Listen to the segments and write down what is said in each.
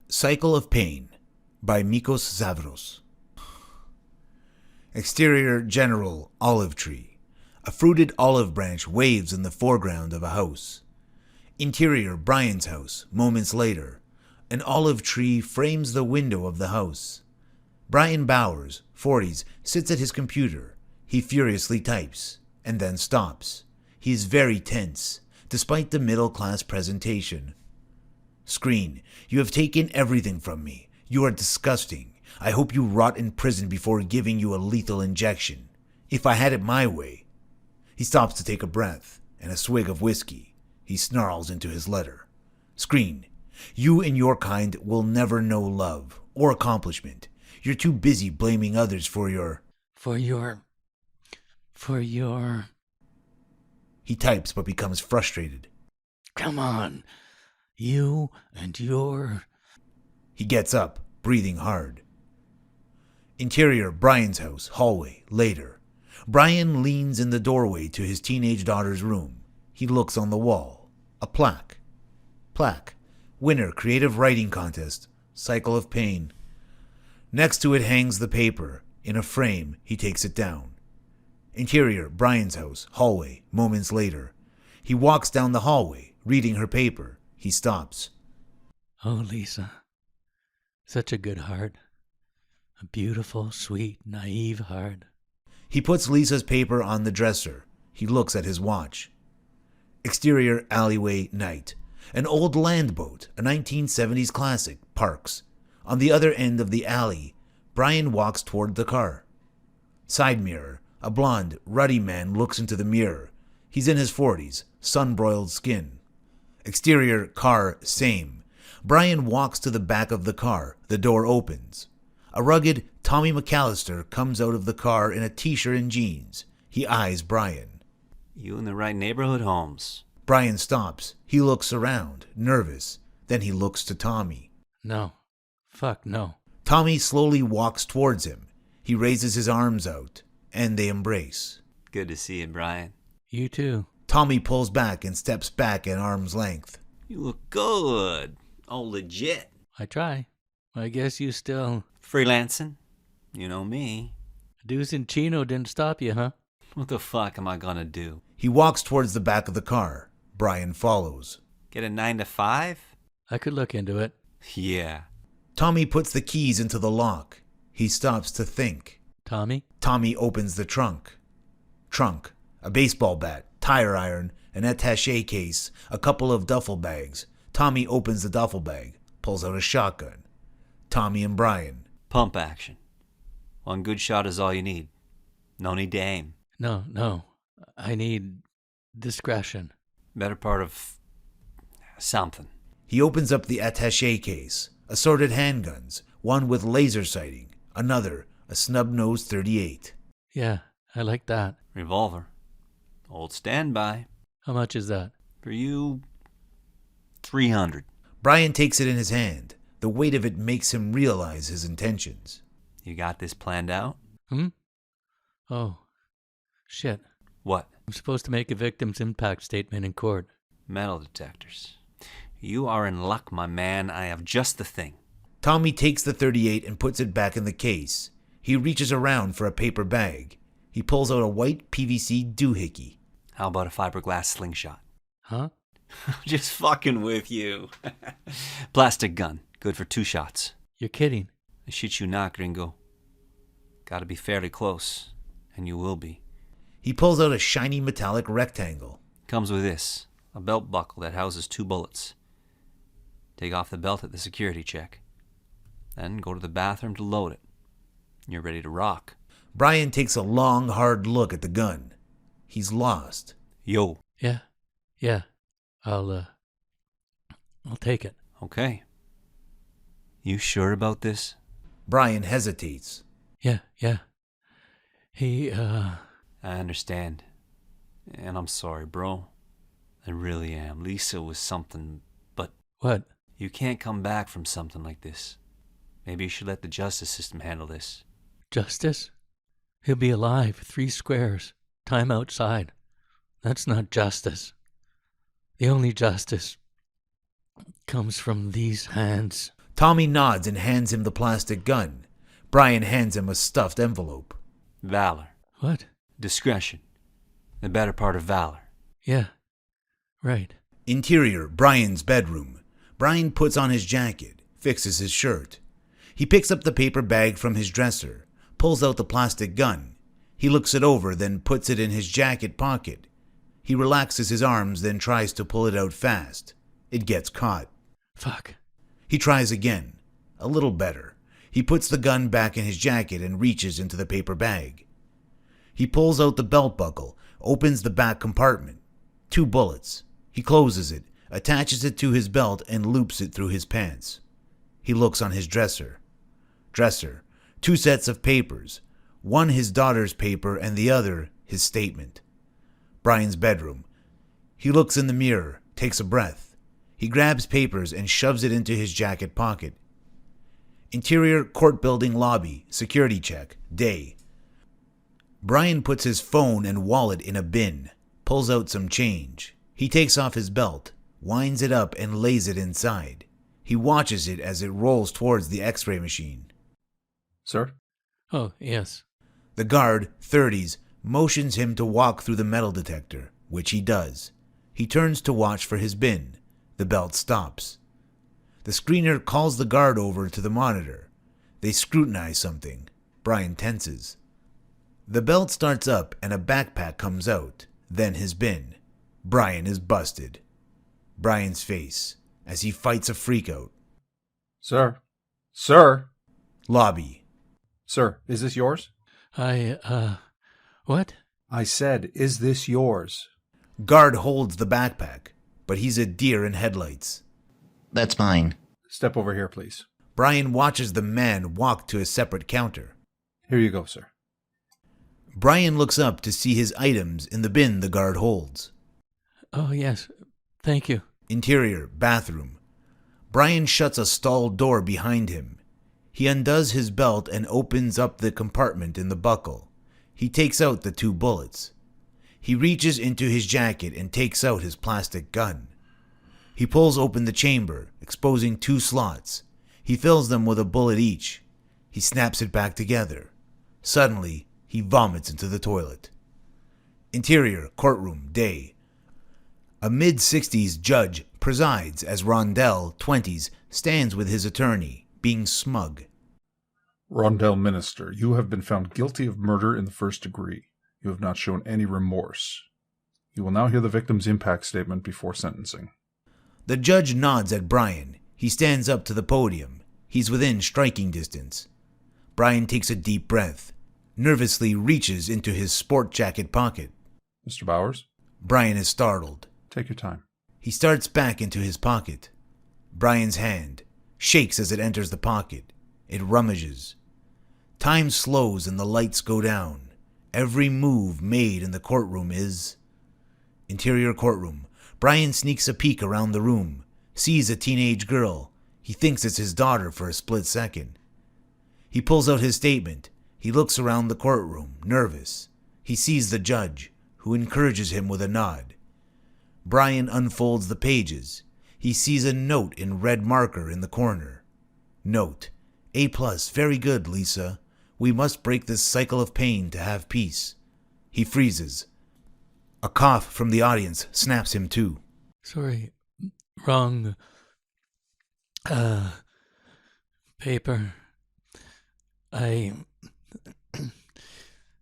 Cycle of Pain by Mikos Zavros. Exterior general olive tree. A fruited olive branch waves in the foreground of a house. Interior Brian's house, moments later. An olive tree frames the window of the house. Brian Bowers, 40s, sits at his computer. He furiously types, and then stops. He is very tense, despite the middle-class presentation. Screen, you have taken everything from me. You are disgusting. I hope you rot in prison before giving you a lethal injection. If I had it my way. He stops to take a breath and a swig of whiskey. He snarls into his letter. Screen, you and your kind will never know love or accomplishment. You're too busy blaming others for your... He types but becomes frustrated. Come on. You and your... He gets up, breathing hard. Interior Brian's house, hallway, later. Brian leans in the doorway to his teenage daughter's room. He looks on the wall. A plaque. Winner Creative Writing Contest. Cycle of Pain. Next to it hangs the paper. In a frame, he takes it down. Interior Brian's house, hallway, moments later. He walks down the hallway, reading her paper. He stops. Oh, Lisa. Such a good heart. A beautiful, sweet, naive heart. He puts Lisa's paper on the dresser. He looks at his watch. Exterior alleyway, night. An old land boat, a 1970s classic, parks. On the other end of the alley, Brian walks toward the car. Side mirror. A blonde, ruddy man looks into the mirror. He's in his 40s, sun-broiled skin. Exterior car, same. Brian walks to the back of the car. The door opens. A rugged Tommy McAllister comes out of the car in a t-shirt and jeans. He eyes Brian. You in the right neighborhood, Holmes. Brian stops. He looks around, nervous. Then he looks to Tommy. No. Fuck no. Tommy slowly walks towards him. He raises his arms out, and they embrace. Good to see you, Brian. You too. Tommy pulls back and steps back at arm's length. You look good. Oh, legit. I try. I guess you still... Freelancing? You know me. Deuce and Chino didn't stop you, huh? What the fuck am I gonna do? He walks towards the back of the car. Brian follows. Get a 9 to 5? I could look into it. Yeah. Tommy puts the keys into the lock. He stops to think. Tommy? Tommy opens the trunk. Trunk. A baseball bat, tire iron, an attaché case, a couple of duffel bags. Tommy opens the duffel bag, pulls out a shotgun. Tommy and Brian. Pump action. One good shot is all you need. No need to aim. No. I need discretion. Better part of... something. He opens up the attaché case. Assorted handguns, one with laser sighting, another, a snub-nosed .38. Yeah, I like that. Revolver. Old standby. How much is that? For you... 300. Brian takes it in his hand. The weight of it makes him realize his intentions. You got this planned out? Oh, shit. What? I'm supposed to make a victim's impact statement in court. Metal detectors. You are in luck, my man. I have just the thing. Tommy takes the .38 and puts it back in the case. He reaches around for a paper bag. He pulls out a white PVC doohickey. How about a fiberglass slingshot? Huh? I'm just fucking with you. Plastic gun. Good for 2 shots. You're kidding. I shoot you not, gringo. Gotta be fairly close. And you will be. He pulls out a shiny metallic rectangle. Comes with this. A belt buckle that houses 2 bullets. Take off the belt at the security check. Then go to the bathroom to load it. You're ready to rock. Brian takes a long, hard look at the gun. He's lost. Yo. Yeah. I'll take it. Okay. You sure about this? Brian hesitates. Yeah. He, I understand. And I'm sorry, bro. I really am. Lisa was something, but... What? You can't come back from something like this. Maybe you should let the justice system handle this. Justice? He'll be alive, 3 squares. Time outside. That's not justice. The only justice comes from these hands. Tommy nods and hands him the plastic gun. Brian hands him a stuffed envelope. Valor. What? Discretion. The better part of valor. Yeah, right. Interior, Brian's bedroom. Brian puts on his jacket, fixes his shirt. He picks up the paper bag from his dresser, pulls out the plastic gun. He looks it over, then puts it in his jacket pocket. He relaxes his arms, then tries to pull it out fast. It gets caught. Fuck. He tries again. A little better. He puts the gun back in his jacket and reaches into the paper bag. He pulls out the belt buckle, opens the back compartment. 2 bullets. He closes it, attaches it to his belt, and loops it through his pants. He looks on his dresser. 2 sets of papers. One his daughter's paper and the other his statement. Brian's bedroom. He looks in the mirror, takes a breath. He grabs papers and shoves it into his jacket pocket. Interior court building lobby, security check, day. Brian puts his phone and wallet in a bin, pulls out some change. He takes off his belt, winds it up and lays it inside. He watches it as it rolls towards the x-ray machine. Sir? Oh, yes. The guard, 30s, motions him to walk through the metal detector, which he does. He turns to watch for his bin. The belt stops. The screener calls the guard over to the monitor. They scrutinize something. Brian tenses. The belt starts up and a backpack comes out, then his bin. Brian is busted. Brian's face, as he fights a freakout. Sir? Sir? Lobby. Sir, is this yours? What? I said, is this yours? Guard holds the backpack, but he's a deer in headlights. That's mine. Step over here, please. Brian watches the man walk to a separate counter. Here you go, sir. Brian looks up to see his items in the bin the guard holds. Oh, yes. Thank you. Interior, bathroom. Brian shuts a stall door behind him. He undoes his belt and opens up the compartment in the buckle. He takes out the 2 bullets. He reaches into his jacket and takes out his plastic gun. He pulls open the chamber, exposing 2 slots. He fills them with a bullet each. He snaps it back together. Suddenly, he vomits into the toilet. Interior, courtroom, day. A mid-60s judge presides as Rondelle, 20s, stands with his attorney, being smug. Rondelle Minister, you have been found guilty of murder in the 1st degree. You have not shown any remorse. You will now hear the victim's impact statement before sentencing. The judge nods at Brian. He stands up to the podium. He's within striking distance. Brian takes a deep breath, nervously reaches into his sport jacket pocket. Mr. Bowers? Brian is startled. Take your time. He starts back into his pocket. Brian's hand shakes as it enters the pocket. It rummages. Time slows and the lights go down. Every move made in the courtroom is... Interior courtroom. Brian sneaks a peek around the room, sees a teenage girl. He thinks it's his daughter for a split second. He pulls out his statement. He looks around the courtroom, nervous. He sees the judge, who encourages him with a nod. Brian unfolds the pages. He sees a note in red marker in the corner. Note: A+, very good, Lisa. We must break this cycle of pain to have peace. He freezes. A cough from the audience snaps him to. Sorry. Wrong. Paper. I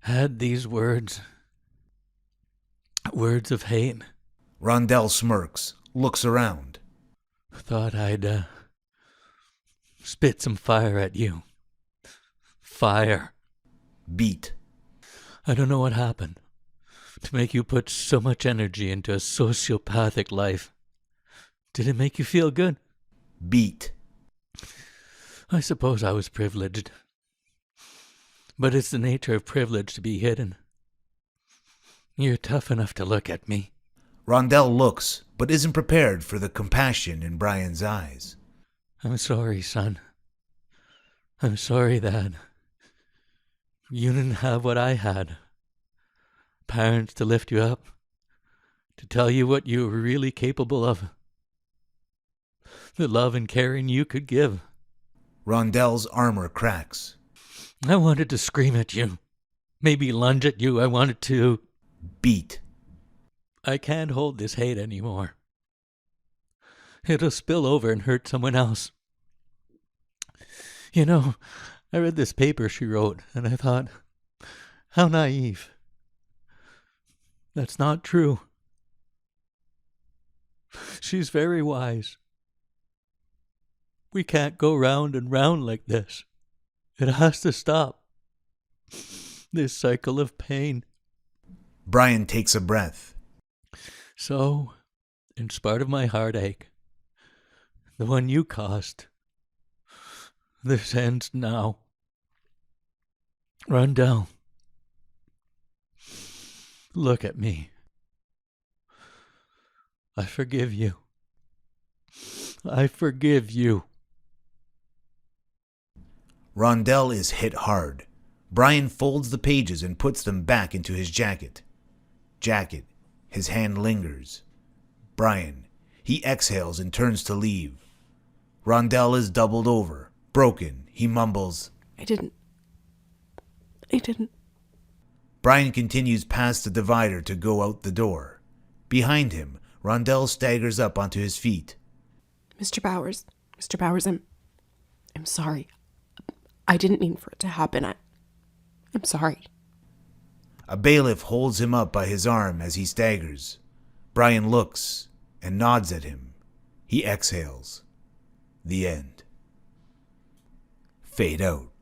had these words. Words of hate. Rondelle smirks, looks around. Thought I'd, spit some fire at you. Fire. Beat. I don't know what happened to make you put so much energy into a sociopathic life. Did it make you feel good? Beat. I suppose I was privileged. But it's the nature of privilege to be hidden. You're tough enough to look at me. Rondelle looks, but isn't prepared for the compassion in Brian's eyes. I'm sorry, son. I'm sorry that you didn't have what I had. Parents to lift you up, to tell you what you were really capable of. The love and caring you could give. Rondelle's armor cracks. I wanted to scream at you. Maybe lunge at you. I wanted to... Beat. I can't hold this hate anymore. It'll spill over and hurt someone else. You know, I read this paper she wrote, and I thought, how naive. That's not true. She's very wise. We can't go round and round like this. It has to stop. This cycle of pain. Brian takes a breath. So, in spite of my heartache, the one you caused, this ends now. Rondelle, look at me. I forgive you. I forgive you. Rondelle is hit hard. Brian folds the pages and puts them back into his jacket. His hand lingers. Brian. He exhales and turns to leave. Rondelle is doubled over. Broken. He mumbles, I didn't. Brian continues past the divider to go out the door. Behind him, Rondelle staggers up onto his feet. Mr. Bowers, I'm sorry. I didn't mean for it to happen. I'm sorry. A bailiff holds him up by his arm as he staggers. Brian looks and nods at him. He exhales. The end. Fade out.